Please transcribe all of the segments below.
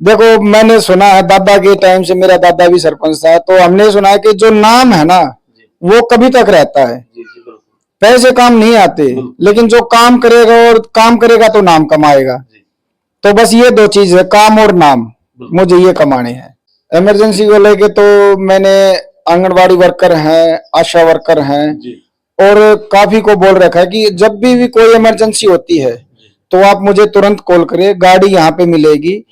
देखो, मैंने सुना है दादा के टाइम से, मेरा दादा भी सरपंच था, तो हमने सुना है कि जो नाम है ना वो कभी तक रहता है। पैसे काम नहीं आते, लेकिन जो काम करेगा और काम करेगा तो नाम कमाएगा। तो बस ये दो चीज है, काम और नाम, मुझे ये कमाने हैं। इमरजेंसी को लेके तो मैंने आंगनबाड़ी वर्कर हैं, आशा वर्कर हैं, और काफी को बोल रखा है कि जब भी कोई इमरजेंसी होती है तो आप मुझे तुरंत कॉल करिए, गाड़ी यहाँ पे मिलेगी।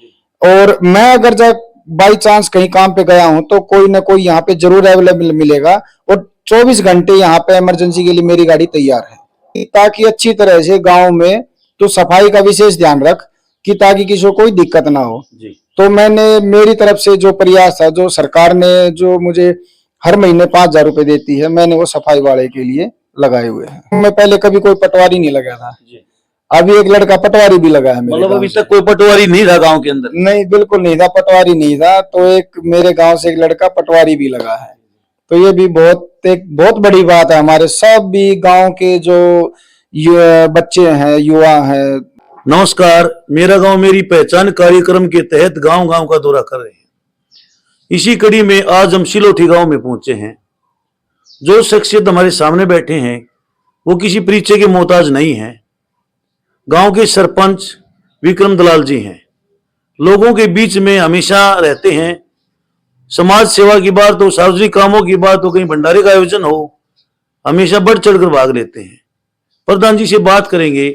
और मैं अगर जब बाई चांस कहीं काम पे गया हूं तो कोई ना कोई यहाँ पे जरूर अवेलेबल मिलेगा, और 24 घंटे यहाँ पे इमरजेंसी के लिए मेरी गाड़ी तैयार है। ताकि अच्छी तरह से गांव में तो सफाई का विशेष ध्यान रख कि ताकि किसी को कोई दिक्कत ना हो। तो मैंने मेरी तरफ से जो प्रयास था, जो सरकार ने जो मुझे हर महीने 5,000 रुपए देती है, मैंने वो सफाई वाले के लिए लगाए हुए हैं। मैं पहले कभी कोई पटवारी नहीं लगा था, अभी एक लड़का पटवारी भी लगा है। मतलब अभी तक कोई पटवारी नहीं था गांव के अंदर? नहीं, बिल्कुल नहीं था, पटवारी नहीं था। तो एक मेरे गांव से एक लड़का पटवारी भी लगा है, तो ये भी एक बहुत बड़ी बात है। हमारे सब भी गांव के जो बच्चे हैं, युवा हैं। नमस्कार, मेरा गांव मेरी पहचान कार्यक्रम के तहत गांव गांव का दौरा कर रहे हैं। इसी कड़ी में आज हम सिलोठी गांव में पहुंचे हैं। जो शख्सियत हमारे सामने बैठे हैं वो किसी परिचय के मोहताज नहीं है। गांव के सरपंच विक्रम दलाल जी हैं। लोगों के बीच में हमेशा रहते हैं। समाज सेवा की बात हो, सार्वजनिक कामों की बात हो, कहीं भंडारे का आयोजन हो, हमेशा बढ़ चढ़कर भाग लेते हैं। प्रधान जी से बात करेंगे।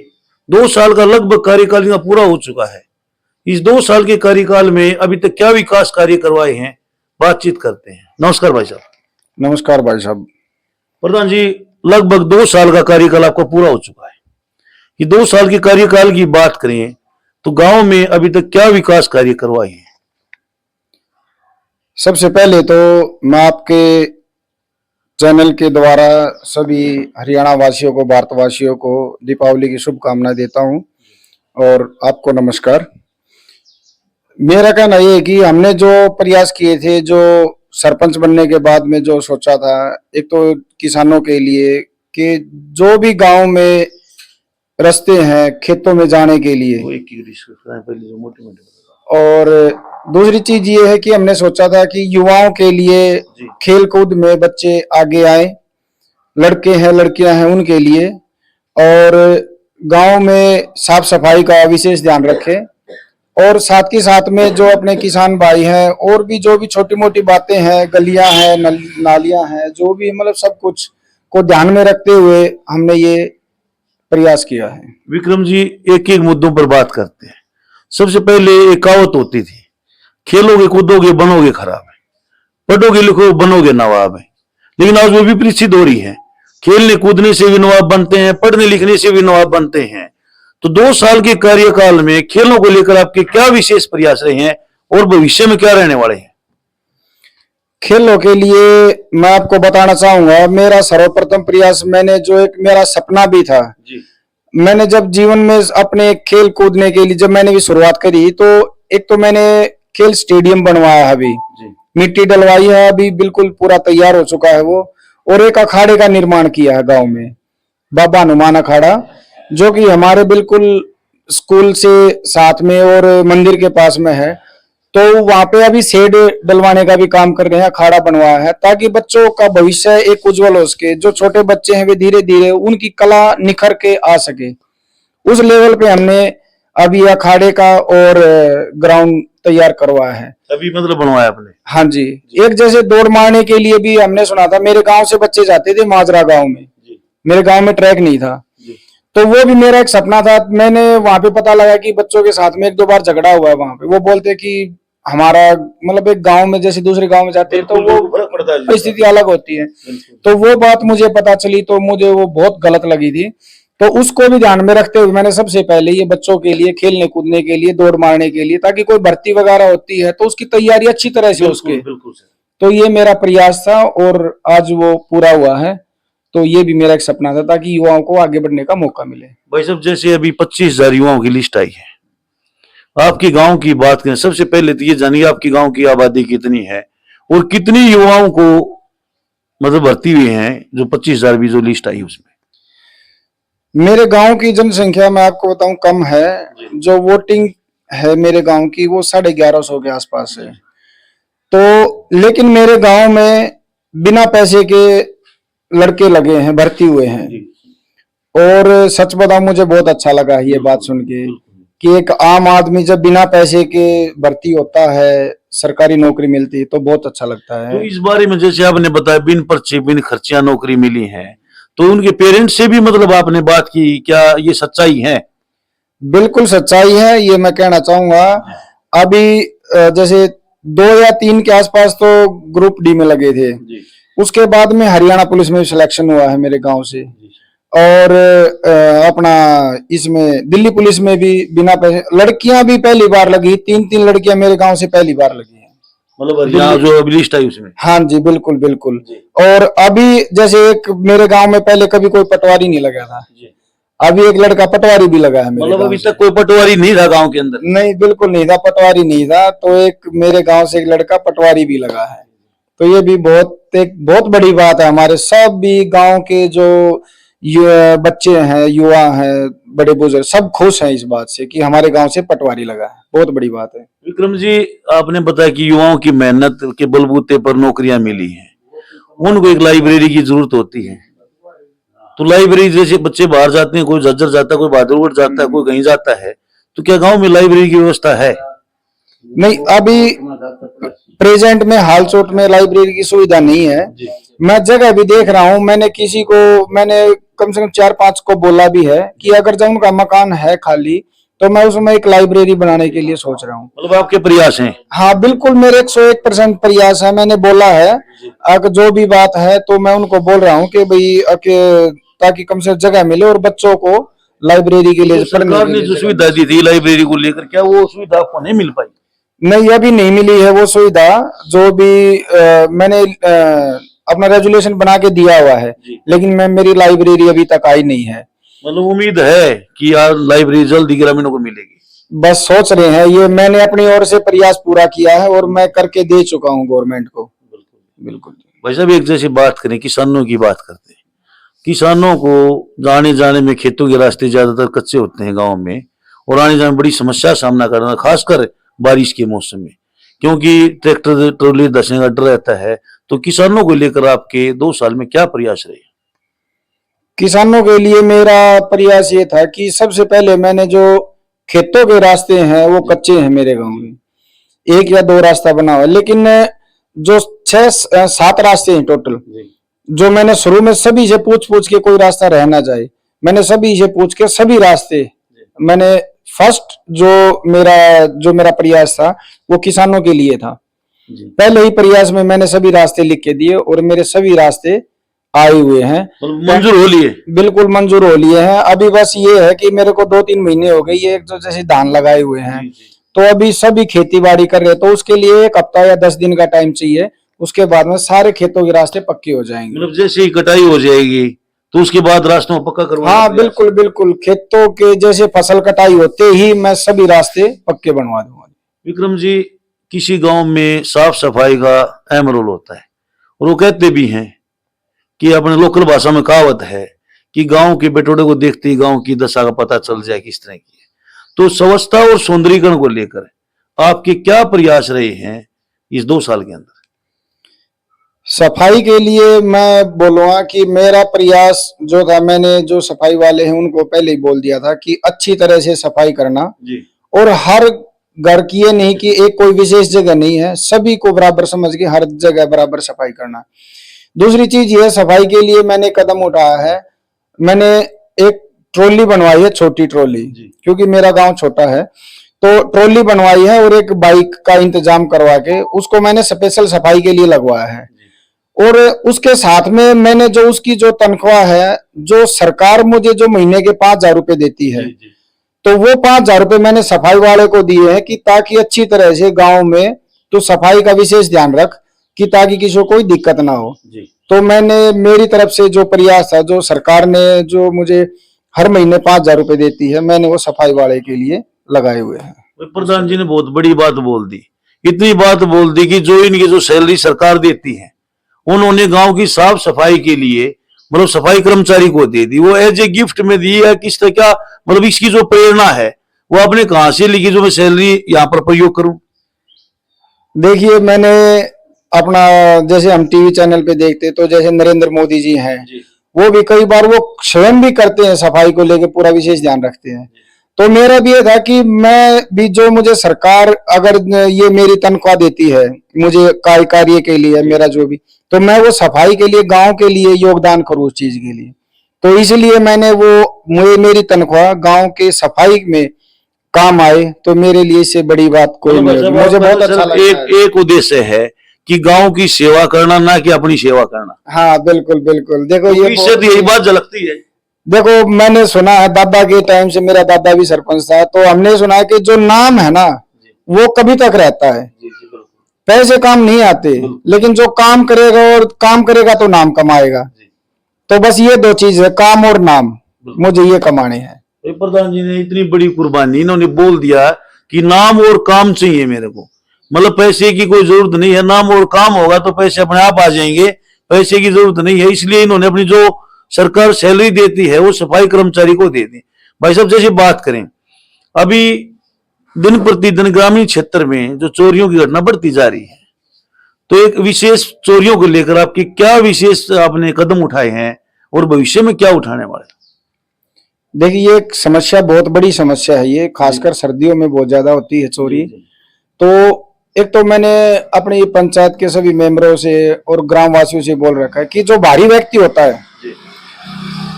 2 साल का लगभग कार्यकाल इनका पूरा हो चुका है। इस 2 साल के कार्यकाल में अभी तक क्या विकास कार्य करवाए हैं, बातचीत करते हैं। नमस्कार भाई साहब। नमस्कार भाई साहब। प्रधान जी, लगभग 2 साल का कार्यकाल आपका पूरा हो चुका है। ये 2 साल के कार्यकाल की बात करें तो गांव में अभी तक क्या विकास कार्य करवाए हैं? सबसे पहले तो मैं आपके चैनल के द्वारा सभी हरियाणा वासियों को, भारतवासियों को दीपावली की शुभकामनाएं देता हूं, और आपको नमस्कार। मेरा कहना यह है कि हमने जो प्रयास किए थे, जो सरपंच बनने के बाद में जो सोचा था, एक तो किसानों के लिए कि जो भी गांव में रास्ते हैं खेतों में जाने के लिए, और दूसरी चीज ये है कि हमने सोचा था कि युवाओं के लिए खेल कूद में बच्चे आगे आए, लड़के हैं लड़कियां हैं उनके लिए, और गांव में साफ सफाई का विशेष ध्यान रखें, और साथ के साथ में जो अपने किसान भाई हैं और भी जो भी छोटी मोटी बातें हैं, गलियां हैं, नालियां हैं, जो भी मतलब सब कुछ को ध्यान में रखते हुए हमने ये प्रयास किया है। विक्रम जी, एक एक मुद्दों पर बात करते हैं। सबसे पहले एक कहावत होती थी, खेलोगे कूदोगे बनोगे खराब है, पढ़ोगे लिखोगे बनोगे नवाब है। लेकिन आज वो विपरीत सिद्ध हो रही है। खेलने कूदने से भी नवाब बनते हैं, पढ़ने लिखने से भी नवाब बनते हैं। तो 2 साल के कार्यकाल में खेलों को लेकर आपके क्या विशेष प्रयास रहे हैं और भविष्य में क्या रहने वाले हैं? खेलों के लिए मैं आपको बताना चाहूंगा, मेरा सर्वप्रथम प्रयास, मैंने जो एक मेरा सपना भी था जी। मैंने जब जीवन में अपने खेल कूदने के लिए जब मैंने भी शुरुआत करी, तो एक तो मैंने खेल स्टेडियम बनवाया है, अभी मिट्टी डलवाई है, अभी बिल्कुल पूरा तैयार हो चुका है वो, और एक अखाड़े का निर्माण किया है गांव में, बाबा हनुमान अखाड़ा, जो कि हमारे बिल्कुल स्कूल से साथ में और मंदिर के पास में है। तो वहां पे अभी शेड डलवाने का भी काम कर रहे हैं, अखाड़ा बनवाया है, ताकि बच्चों का भविष्य एक उज्जवल हो सके। जो छोटे बच्चे हैं वे धीरे धीरे उनकी कला निखर के आ सके, उस लेवल पे हमने अभी अखाड़े का और ग्राउंड तैयार करवाया है। अभी मतलब बनवाया आपने? हाँ जी। एक जैसे दौड़ मारने के लिए भी हमने सुना था, मेरे गांव से बच्चे जाते थे माजरा गांव में, मेरे गांव में ट्रैक नहीं था, तो वो भी मेरा एक सपना था। मैंने वहां पे पता लगा कि बच्चों के साथ में 1-2 बार झगड़ा हुआ है वहां पे। वो बोलते कि हमारा मतलब एक गांव में जैसे दूसरे गांव में जाते हैं तो वो परिस्थिति अलग होती है। तो वो बात मुझे पता चली, तो मुझे वो बहुत गलत लगी थी। तो उसको भी ध्यान में रखते हुए मैंने सबसे पहले ये बच्चों के लिए खेलने कूदने के लिए, दौड़ मारने के लिए, ताकि कोई भर्ती वगैरह होती है तो उसकी तैयारी अच्छी तरह से उसके, तो ये मेरा प्रयास था और आज वो पूरा हुआ है। तो ये भी मेरा एक सपना था, ताकि युवाओं को आगे बढ़ने का मौका मिले। भाई साहब, जैसे अभी 25,000 युवाओं की लिस्ट आई है, आपकी गांव की बात करें, सबसे पहले तो ये जानिए आपकी गांव की आबादी कितनी है और कितनी युवाओं को मतलब भर्ती हुए हैं, जो 25,000 भी जो लिस्ट आई उसमें? मेरे गांव की जनसंख्या मैं आपको बताऊं कम है। जो वोटिंग है मेरे गांव की वो 1150 के आसपास है। तो लेकिन मेरे गांव में बिना पैसे के लड़के लगे हैं, भर्ती हुए हैं। और सच बताऊं मुझे बहुत अच्छा लगा ये बात सुन के कि एक आम आदमी जब बिना पैसे के भर्ती होता है, सरकारी नौकरी मिलती है, तो बहुत अच्छा लगता तो है। इस बारे में जैसे आपने बताया बिन पर्चे बिन खर्चिया नौकरी मिली है, तो उनके पेरेंट्स से भी मतलब आपने बात की, क्या ये सच्चाई है? बिल्कुल सच्चाई है, ये मैं कहना चाहूंगा। अभी जैसे 2 या 3 के आसपास तो ग्रुप डी में लगे थे। उसके बाद में हरियाणा पुलिस में सिलेक्शन हुआ है मेरे गांव से। और अपना इसमें दिल्ली पुलिस में भी बिना पैसे, लड़कियां भी पहली बार लगी, 3-3 लड़कियां मेरे गांव से पहली बार लगी हैं। मतलब यहाँ जो अभी लिस्ट आई उसमें? हाँ जी, बिल्कुल बिल्कुल। और अभी जैसे एक मेरे गांव में पहले कभी कोई पटवारी नहीं लगा था, अभी एक लड़का पटवारी भी लगा है मेरे मतलब गांव अभी से। तक कोई पटवारी नहीं था गांव के अंदर? नहीं, बिल्कुल नहीं था, पटवारी नहीं था। तो एक मेरे गांव से एक लड़का पटवारी भी लगा है। तो ये भी एक बहुत बड़ी बात है। हमारे सब भी गांव के जो बच्चे हैं, युवा हैं, बड़े बुजुर्ग सब खुश हैं इस बात से कि हमारे गांव से पटवारी लगा है। बहुत बड़ी बात है। विक्रम जी, आपने बताया कि युवाओं की मेहनत के बलबूते पर नौकरियां मिली हैं, उनको एक लाइब्रेरी की जरूरत होती है। तो लाइब्रेरी जैसे बच्चे बाहर जाते हैं, कोई झज्जर जाता है, कोई बहादुरगढ़ जाता है, कोई कहीं जाता है, तो क्या गांव में लाइब्रेरी की व्यवस्था है? नहीं, अभी प्रेजेंट में हाल चोट में लाइब्रेरी की सुविधा नहीं है। मैं जगह भी देख रहा हूँ, मैंने कम से कम 4-5 को बोला भी है कि अगर जब उनका मकान है खाली तो मैं उसमें एक लाइब्रेरी बनाने के लिए सोच रहा हूँ। मतलब आपके प्रयास हैं? हाँ बिल्कुल, मेरे 101% प्रयास है। मैंने बोला है अगर जो भी बात है तो मैं उनको बोल रहा हूँ कि भाई ताकि कम से कम जगह मिले और बच्चों को लाइब्रेरी के लिए, सरकार ने जो सुविधा दी थी लाइब्रेरी को लेकर, क्या वो सुविधा आपको नहीं मिल पाई? नहीं, अभी नहीं मिली है वो सुविधा। जो भी मैंने अपना रेजुलेशन बना के दिया हुआ है, लेकिन मेरी लाइब्रेरी अभी तक आई नहीं है। मतलब उम्मीद है कि यार लाइब्रेरी जल्दी ग्रामीणों को मिलेगी? बस सोच रहे हैं, ये मैंने अपनी ओर से प्रयास पूरा किया है और मैं करके दे चुका हूँ गवर्नमेंट को। बिल्कुल। भाई साहब, एक जैसी बात करें, किसानों की बात करते हैं। किसानों को आने जाने में खेतों के रास्ते ज्यादातर कच्चे होते हैं गाँव में, और आने जाने में बड़ी समस्या सामना करना, खासकर बारिश के मौसम में, क्योंकि ट्रैक्टर ट्रॉली धंसने का डर रहता है। तो किसानों को लेकर आपके 2 साल में क्या प्रयास रहे? किसानों के लिए मेरा प्रयास ये था कि सबसे पहले मैंने जो खेतों के रास्ते हैं वो कच्चे हैं मेरे गांव में, 1 या 2 रास्ता बना हुआ है, लेकिन जो 6-7 रास्ते हैं टोटल, जो मैंने शुरू में सभी से पूछ के कोई रास्ता रह ना जाए, मैंने सभी से पूछ के सभी रास्ते मैंने फर्स्ट जो मेरा प्रयास था वो किसानों के लिए था। पहले ही प्रयास में मैंने सभी रास्ते लिख के दिए और मेरे सभी रास्ते आए हुए हैं, मंजूर हो लिए? बिल्कुल मंजूर हो लिए हैं। अभी बस ये है कि मेरे को 2-3 महीने हो गए ये जो जैसे धान लगाए हुए हैं, तो अभी सभी खेती बाड़ी कर रहे हैं, तो उसके लिए 1 हफ्ता या 10 दिन का टाइम चाहिए। उसके बाद में सारे खेतों के रास्ते पक्के हो जाएंगे। मतलब जैसे ही कटाई हो जाएगी तो उसके बाद रास्तों को पक्का करवाना? हाँ बिल्कुल बिल्कुल, खेतों के जैसे फसल कटाई होते ही मैं सभी रास्ते पक्के बनवा दूंगा। विक्रम जी, किसी गांव में साफ सफाई का अहम रोल होता है, और वो कहते भी हैं कि अपने लोकल भाषा में कहावत है कि गांव के बेटोड़े को देखते ही गांव की दशा का पता चल जाए किस तरह की है। तो स्वच्छता और सौंदर्यीकरण को लेकर आपके क्या प्रयास रहे हैं इस 2 साल के अंदर? सफाई के लिए मैं बोलूंगा कि मेरा प्रयास जो था, मैंने जो सफाई वाले हैं उनको पहले ही बोल दिया था कि अच्छी तरह से सफाई करना जी। और हर घर की, ये नहीं कि एक कोई विशेष जगह नहीं है, सभी को बराबर समझ के हर जगह बराबर सफाई करना। दूसरी चीज ये, सफाई के लिए मैंने कदम उठाया है, मैंने एक ट्रॉली बनवाई है, छोटी ट्रॉली, क्योंकि मेरा गांव छोटा है, तो ट्रॉली बनवाई है और एक बाइक का इंतजाम करवा के उसको मैंने स्पेशल सफाई के लिए लगवाया है। और उसके साथ में मैंने जो उसकी जो तनख्वाह है, जो सरकार मुझे जो महीने के 5,000 रुपए देती है, तो वो 5,000 रुपए मैंने सफाई वाले को दिए हैं कि ताकि अच्छी तरह से गांव में तो सफाई का विशेष ध्यान रख कि ताकि किसी को कोई दिक्कत ना हो। तो मैंने मेरी तरफ से जो प्रयास था, जो सरकार ने जो मुझे हर महीने 5,000 रुपए देती है, मैंने वो सफाई वाले के लिए लगाए हुए हैं। प्रधान जी ने बहुत बड़ी बात बोल दी, इतनी बात बोल दी कि जो इनकी जो सैलरी सरकार देती है उन्होंने गांव की साफ सफाई के लिए मतलब सफाई कर्मचारी को दे दी, वो एज ए गिफ्ट में दी है। किस तरह क्या मतलब इसकी जो प्रेरणा है वो आपने कहां से लिखी जो मैं सैलरी यहाँ पर प्रयोग करूं? देखिए, मैंने अपना, जैसे हम टीवी चैनल पे देखते तो जैसे नरेंद्र मोदी जी हैं, वो भी कई बार वो स्वयं भी करते हैं, सफाई को लेकर पूरा विशेष ध्यान रखते हैं। तो मेरा भी ये था कि मैं भी, जो मुझे सरकार अगर ये मेरी तनख्वाह देती है मुझे कार्य के लिए, मेरा जो भी, तो मैं वो सफाई के लिए, गांव के लिए योगदान करूं उस चीज के लिए। तो इसलिए मैंने वो मेरी तनख्वाह गांव के सफाई में काम आए, तो मेरे लिए इससे बड़ी बात कोई नहीं होगी। मुझे बहुत अच्छा लगता है। एक उद्देश्य है कि गांव की सेवा करना, ना कि अपनी सेवा करना। हाँ, बिल्कुल बिल्कुल। देखो, तो ये इससे तो यही बात झलकती है। देखो, मैंने सुना है दादा के टाइम से, मेरा दादा भी सरपंच था, तो हमने सुना है कि जो नाम है ना, वो कभी तक रहता है। पैसे काम नहीं आते, लेकिन जो काम करेगा, और काम करेगा तो नाम कमाएगा। तो बस ये दो चीज है, काम और नाम, मुझे ये कमाने हैं। प्रधान जी ने इतनी बड़ी कुर्बानी, इन्होंने बोल दिया कि नाम और काम चाहिए मेरे को, मतलब पैसे की कोई जरूरत नहीं है, नाम और काम होगा तो पैसे अपने आप आ जाएंगे, पैसे की जरूरत नहीं है। इसलिए इन्होंने अपनी जो सरकार सैलरी देती है वो सफाई कर्मचारी को दे दी। भाई साहब, जैसे बात करें, अभी दिन प्रतिदिन ग्रामीण क्षेत्र में जो चोरियों की घटना बढ़ती जा रही है, तो एक विशेष चोरियों को लेकर आपकी क्या विशेष आपने कदम उठाए हैं और भविष्य में क्या उठाने वाले? देखिए, ये एक समस्या, बहुत बड़ी समस्या है ये, खासकर सर्दियों में बहुत ज्यादा होती है चोरी। तो एक तो मैंने अपनी पंचायत के सभी मेंबरों से और ग्रामवासियों से बोल रखा है कि जो भारी व्यक्ति होता है,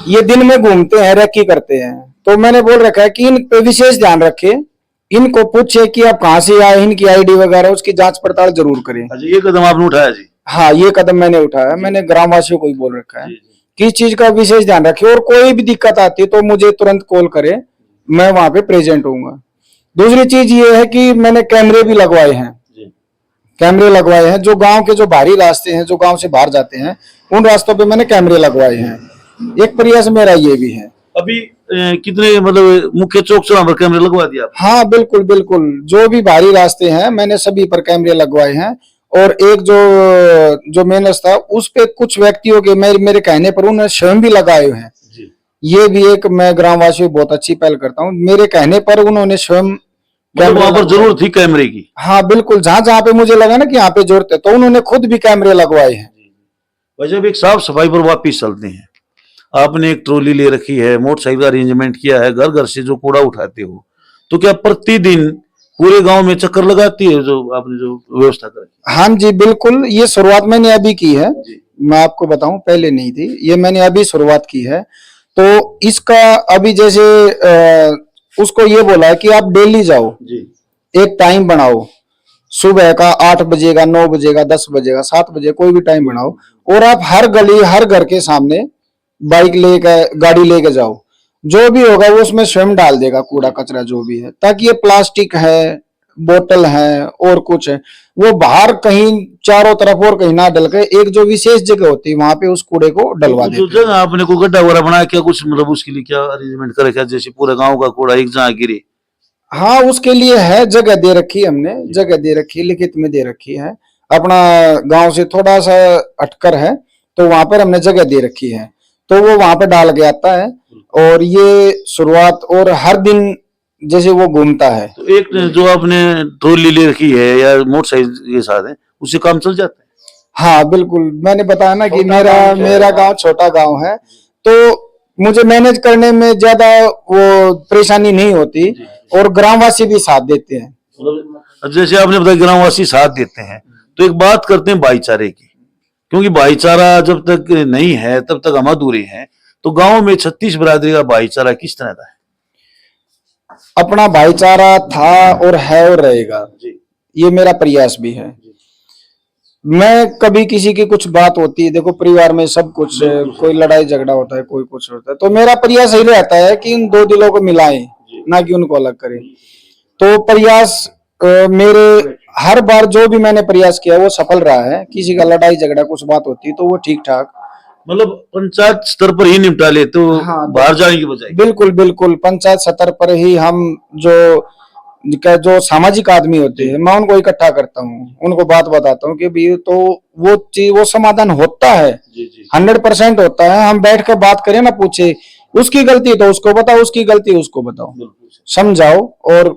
ये दिन में घूमते हैं, रेकी करते हैं, तो मैंने बोल रखा है कि इन पे विशेष ध्यान रखें, इनको पूछे कि आप कहाँ से आए, इनकी आईडी वगैरह उसकी जांच पड़ताल जरूर करें। ये कदम आपने उठाया जी? हाँ, ये कदम मैंने उठाया। मैंने ग्रामवासियों को भी बोल रखा है कि इस चीज का विशेष ध्यान रखें, और कोई भी दिक्कत आती है तो मुझे तुरंत कॉल करे, मैं वहां पे प्रेजेंट होऊंगा। दूसरी चीज ये है कि मैंने कैमरे भी लगवाए हैं। कैमरे लगवाए हैं, जो गांव के जो बाहरी रास्ते हैं, जो गांव से बाहर जाते हैं, उन रास्तों पे मैंने कैमरे लगवाए हैं। एक प्रयास मेरा ये भी है। अभी कितने, मतलब मुख्य चौक चौराहों पर कैमरे लगवा दिया आप? हाँ, बिल्कुल बिल्कुल, जो भी बाहरी रास्ते हैं मैंने सभी पर कैमरे लगवाए हैं। और एक जो मेन रास्ता, उस पे कुछ व्यक्तियों के मेरे कहने पर उन्होंने स्वयं भी लगाए हुए हैं। ये भी एक मैं ग्रामवासियों बहुत अच्छी पहल करता हूँ, मेरे कहने पर उन्होंने स्वयं वहां पर जरूरत थी कैमरे की? हाँ, बिल्कुल, जहां जहां पे मुझे लगा ना कि यहाँ पे जरूरत है, तो उन्होंने खुद भी कैमरे लगवाए हैं। वैसे भी एक साफ सफाई पर वापिस चलते हैं, आपने एक ट्रॉली ले रखी है, मोटरसाइकिल का अरेंजमेंट किया है, घर घर से जो कूड़ा उठाते हो, तो क्या प्रतिदिन पूरे गांव में चक्कर लगाती है जो आपने जो व्यवस्था करी? हाँ जी, बिल्कुल, ये शुरुआत मैंने अभी की है। मैं आपको बताऊं, पहले नहीं थी, ये मैंने अभी शुरुआत की है। तो इसका अभी जैसे उसको ये बोला है कि आप डेली जाओ, एक टाइम बनाओ, सुबह का 8 बजे का, 9 बजे का, 10 बजे का, 7 बजे, कोई भी टाइम बनाओ, और आप हर गली, हर घर के सामने बाइक लेकर, गाड़ी लेके जाओ, जो भी होगा वो उसमें स्वयं डाल देगा कूड़ा कचरा जो भी है, ताकि ये प्लास्टिक है, बोतल है और कुछ है, वो बाहर कहीं चारों तरफ और कहीं ना डल के, एक जो विशेष जगह होती है वहां पे उस कूड़े को डलवा देते हैं। जगह आपने को गड्ढा वगैरह बनाया क्या कुछ, मतलब उसके लिए क्या अरेंजमेंट करे क्या, जैसे पूरे गांव का कूड़ा एक जगह गिरे? हाँ, उसके लिए है, जगह दे रखी है हमने, जगह दे रखी है, लिखित में दे रखी है। अपना गांव से थोड़ा सा हटकर है, तो वहां पर हमने जगह दे रखी है, तो वो वहां पर डाल के आता है। और ये शुरुआत, और हर दिन जैसे वो घूमता है। तो एक जो आपने ट्रॉली ले रखी है या मोटरसाइकिल के साथ है, उससे काम चल जाता है? हाँ, बिल्कुल, मैंने बताया ना कि मेरा गांव छोटा गांव है, तो मुझे मैनेज करने में ज्यादा वो परेशानी नहीं होती, और ग्रामवासी भी साथ देते हैं। जैसे आपने बताया ग्रामवासी साथ देते हैं, तो एक बात करते हैं भाईचारे की, क्योंकि भाईचारा जब तक नहीं है तब तक हम अधूरे हैं। तो गांव में 36 बिरादरी का भाईचारा किस तरह का है? अपना भाईचारा था और है और रहेगा, ये मेरा प्रयास भी है। मैं कभी किसी की कुछ बात होती है, देखो परिवार में सब कुछ, कोई लड़ाई झगड़ा होता है, कोई कुछ होता है, तो मेरा प्रयास यही रहता है कि इन दो दिलों को मिलाएं, ना कि उनको अलग करें। तो प्रयास मेरे हर बार जो भी मैंने प्रयास किया वो सफल रहा है। किसी का लड़ाई झगड़ा कुछ बात होती है तो वो ठीक ठाक, मतलब पंचायत स्तर पर ही निपटा ले, तो हाँ, बाहर जाने की बजाय। बिल्कुल बिल्कुल, पंचायत स्तर पर ही हम जो सामाजिक आदमी होते हैं, मैं उनको इकट्ठा करता हूँ, उनको बात बताता हूँ कि भी, तो वो चीज, वो समाधान होता है, 100% होता है। हम बैठ कर बात करें ना, पूछे उसकी गलती तो उसको बताओ, उसकी गलती उसको बताओ, बिल्कुल सही। समझाओ। और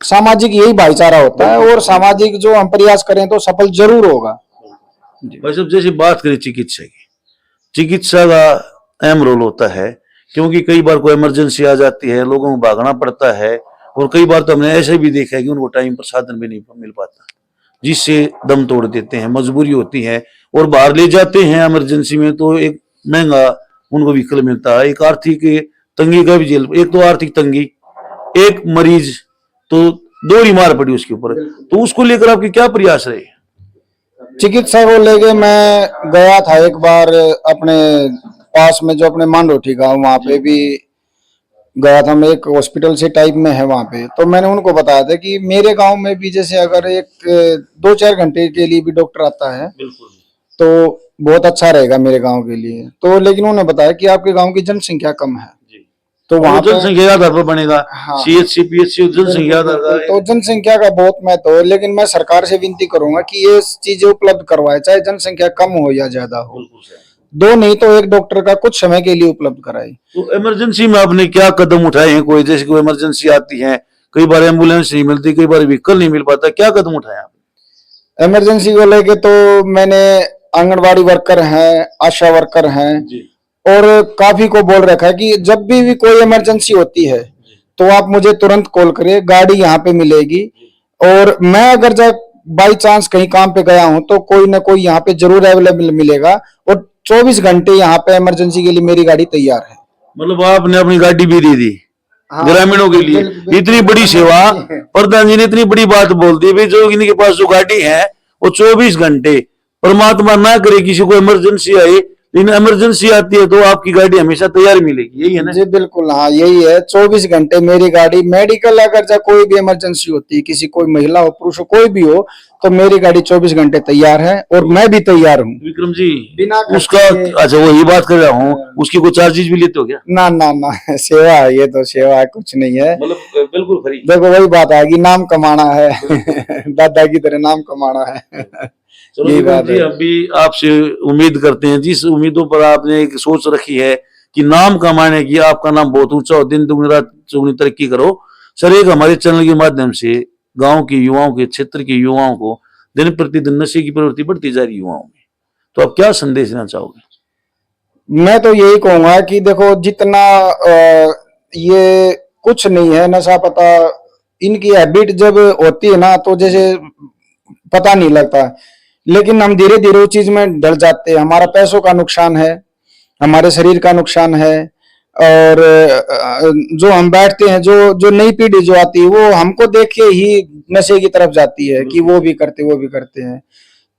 सामाजिक यही भाईचारा होता है, और सामाजिक जो हम प्रयास करें तो सफल जरूर होगा। भाई साहब, जैसे बात करें चिकित्सा की, चिकित्सा का अहम रोल होता है, क्योंकि कई बार कोई इमरजेंसी आ जाती है, लोगों को भागना पड़ता है, और कई बार तो हमने ऐसे भी देखा है कि उनको टाइम पर साधन भी नहीं मिल पाता, जिससे दम तोड़ देते हैं, मजबूरी होती है, और बाहर ले जाते हैं इमरजेंसी में तो एक महंगा उनको व्हीकल मिलता है। एक आर्थिक तंगी का भी जेल, एक तो आर्थिक तंगी, एक मरीज तो दो ही मार पड़ी उसके ऊपर, तो उसको लेकर आपके क्या प्रयास रहे? चिकित्सा को लेके मैं गया था एक बार अपने पास में जो अपने मांडोठी गांव, वहां पे भी गया था मैं, एक हॉस्पिटल से टाइप में है वहां पे। तो मैंने उनको बताया था कि मेरे गांव में भी जैसे अगर एक 2-4 घंटे के लिए भी डॉक्टर आता है बिल्कुल तो बहुत अच्छा रहेगा मेरे गांव के लिए। तो लेकिन उन्होंने बताया कि आपके गांव की जनसंख्या कम है, जी। तो वहां पे जनसंख्या के आधार पर बनेगा। हाँ, सीएचसी पीएचसी जनसंख्या आधार का तो जनसंख्या का बहुत महत्व है। लेकिन मैं सरकार से विनती करूंगा कि ये चीजें उपलब्ध करवाए, चाहे जनसंख्या कम हो या ज्यादा हो, बिल्कुल सही। दो नहीं तो एक डॉक्टर का कुछ समय के लिए उपलब्ध कराए। तो इमरजेंसी में आपने क्या कदम उठाए हैं? कोई जैसे कोई इमरजेंसी आती है, कई बार एम्बुलेंस नहीं मिलती, कई बार व्हीकल नहीं मिल पाता, क्या कदम उठाए आपने? इमरजेंसी को लेके तो मैंने आंगनवाड़ी वर्कर हैं, आशा वर्कर हैं, जी और काफी को बोल रखा है कि जब भी कोई इमरजेंसी होती है तो आप मुझे तुरंत कॉल करिए, गाड़ी यहाँ पे मिलेगी। और मैं अगर जब बाई चांस कहीं काम पे गया हूं तो कोई ना कोई यहाँ पे जरूर अवेलेबल मिलेगा, और 24 घंटे यहाँ पे इमरजेंसी के लिए मेरी गाड़ी तैयार है। मतलब आपने अपनी गाड़ी भी दे दी हाँ, ग्रामीणों के लिए, इतनी बड़ी सेवा। प्रधान जी ने इतनी बड़ी बात बोल दी भाई, जो इनके पास जो गाड़ी है वो 24 घंटे, परमात्मा ना करे किसी को इमरजेंसी आई, लेकिन इमरजेंसी आती है तो आपकी गाड़ी हमेशा तैयार मिलेगी, यही है ना? जी बिल्कुल, हाँ यही है। 24 घंटे मेरी गाड़ी, मेडिकल अगर जब कोई भी इमरजेंसी होती है, किसी कोई महिला हो पुरुष हो कोई भी हो, तो मेरी गाड़ी 24 घंटे तैयार है, और मैं भी तैयार हूँ विक्रम जी। बिना उसका अच्छा, वही बात कर रहा हूँ, उसकी कोई चार्जेस भी लेते हो क्या? ना ना ना, सेवा है ये तो, सेवा है, कुछ नहीं है। मतलब बिल्कुल फ्री। देखो वही बात आएगी, नाम कमाना है दादा की तरह नाम कमाना है चलो यही विक्रम बात जी, है। अभी आपसे उम्मीद करते हैं, जिस उम्मीदों पर आपने एक सोच रखी है कि नाम कमाने की, आपका नाम बहुत ऊंचा हो, दिन दुगनी रात चौगुनी तरक्की करो। सर, एक हमारे चैनल के माध्यम से गांव के युवाओं के, क्षेत्र के युवाओं को दिन प्रतिदिन नशे की प्रवृत्ति बढ़ती जा रही है युवाओं में, तो आप क्या संदेश देना चाहोगे? मैं तो यही कहूंगा कि देखो जितना ये कुछ नहीं है नशा पता, इनकी हैबिट जब होती है ना तो जैसे पता नहीं लगता, लेकिन हम धीरे धीरे उस चीज में डर जाते हैं। हमारा पैसों का नुकसान है, हमारे शरीर का नुकसान है, और जो हम बैठते हैं, जो जो नई पीढ़ी जो आती है वो हमको देख के ही नशे की तरफ जाती है कि वो भी करते हैं।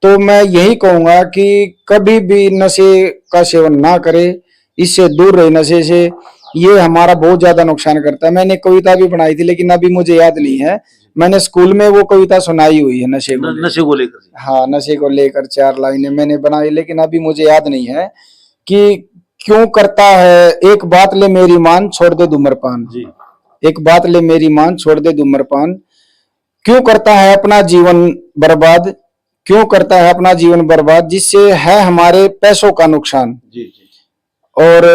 तो मैं यही कहूंगा कि कभी भी नशे का सेवन ना करे, इससे दूर रहे नशे से। ये हमारा बहुत ज्यादा नुकसान करता है। मैंने कविता भी बनाई थी लेकिन अभी मुझे याद नहीं है, मैंने स्कूल में वो कविता सुनाई हुई है नशे को लेकर। नशे को लेकर? हाँ, नशे को लेकर 4 लाइनें मैंने बनाई, लेकिन अभी मुझे याद नहीं है कि क्यों करता है एक बात ले मेरी मान छोड़ दे धूम्रपान। जी। एक बात ले मेरी मान छोड़ दे धूम्रपान, क्यों करता है अपना जीवन बर्बाद, क्यों करता है अपना जीवन बर्बाद, जिससे है हमारे पैसों का नुकसान। जी जी। और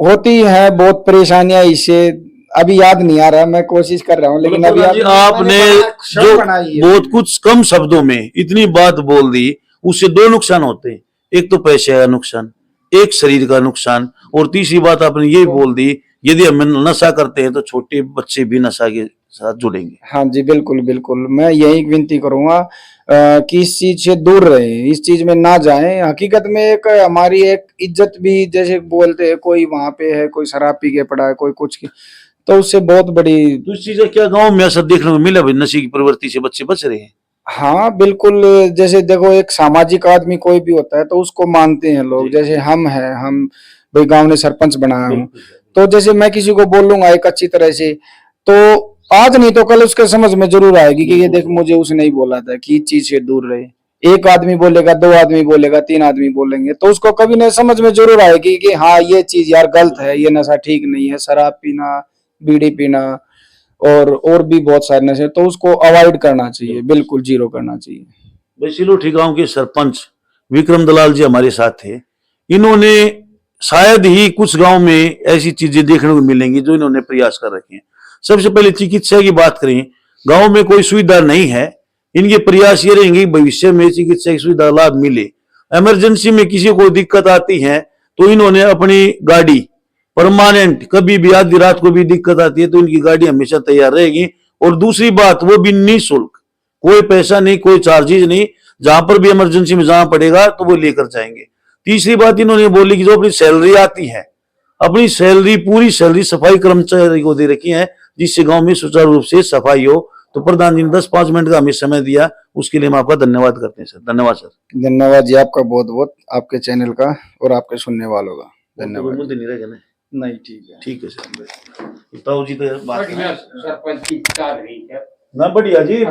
होती है बहुत परेशानियां इससे, अभी याद नहीं आ रहा, मैं कोशिश कर रहा हूँ लेकिन अभी जी, आपने जो बहुत कुछ कम शब्दों में इतनी बात बोल दी, उससे दो नुकसान होते हैं, एक तो पैसे का नुकसान, एक शरीर का नुकसान, और तीसरी बात आपने ये बोल दी, यदि हम नशा करते हैं तो छोटे बच्चे भी नशा के साथ जुड़ेंगे। हाँ जी बिल्कुल बिल्कुल, मैं यही विनती करूंगा कि इस चीज से दूर रहे, इस चीज में ना जाएं। हकीकत में एक हमारी एक इज्जत भी, जैसे बोलते हैं कोई वहां पे है, कोई शराब पी के पड़ा है, कोई कुछ की, तो उससे बहुत बड़ी। तो इस चीज का क्या गाँव में ऐसा देखने को मिला भाई, नशे की प्रवृत्ति से बच्चे बच रहे हैं? हाँ बिल्कुल, जैसे देखो एक सामाजिक आदमी कोई भी होता है तो उसको मानते हैं लोग, जैसे हम हैं, हम भाई गांव ने सरपंच बनाया हूँ, तो जैसे मैं किसी को बोलूंगा एक अच्छी तरह से, तो आज नहीं तो कल उसके समझ में जरूर आएगी कि ये देख मुझे उसने ही बोला था कि इस चीज से दूर रहे। एक आदमी बोलेगा, 2 आदमी बोलेगा, 3 आदमी बोलेंगे, तो उसको कभी नहीं समझ में जरूर आएगी कि हाँ ये चीज यार गलत है, ये नशा ठीक नहीं है, शराब पीना, बीड़ी पीना और भी बहुत सारे नशे, तो उसको अवॉइड करना चाहिए, बिल्कुल जीरो करना चाहिए। भाई सिलोठी गांव के सरपंच विक्रम दलाल जी हमारे साथ थे। इन्होंने शायद ही कुछ गांव में ऐसी चीजें देखने को मिलेंगी जो इन्होंने प्रयास कर रखे हैं। सबसे पहले चिकित्सा की बात करें, गांव में कोई सुविधा नहीं है, इनके प्रयास ये रहेंगे कि भविष्य में चिकित्सा की सुविधा लाभ मिले। इमरजेंसी में किसी को दिक्कत आती है तो इन्होंने अपनी गाड़ी परमानेंट, कभी भी आधी रात को भी दिक्कत आती है तो इनकी गाड़ी हमेशा तैयार रहेगी। और दूसरी बात, वो भी निःशुल्क, कोई पैसा नहीं, कोई चार्जेज नहीं, जहां पर भी इमरजेंसी में जाना पड़ेगा तो वो लेकर जाएंगे। तीसरी बात इन्होंने बोली कि जो अपनी सैलरी आती है, अपनी सैलरी, पूरी सैलरी सफाई कर्मचारी को दे रखी है, जिससे गांव में सुचारू रूप से सफाई हो। तो प्रधान जी ने 10-5 मिनट का हमें समय दिया, उसके लिए हम आपका धन्यवाद करते हैं सर। धन्यवाद सर। धन्यवाद जी आपका बहुत बहुत, आपके चैनल का और आपके सुनने वालों का धन्यवाद। मुद्दे नहीं रहेगा ना? नहीं, ठीक है। ठीक है सर। ताऊ जी तो बात सरपंच की चाल रही है ना, बढ़िया जी।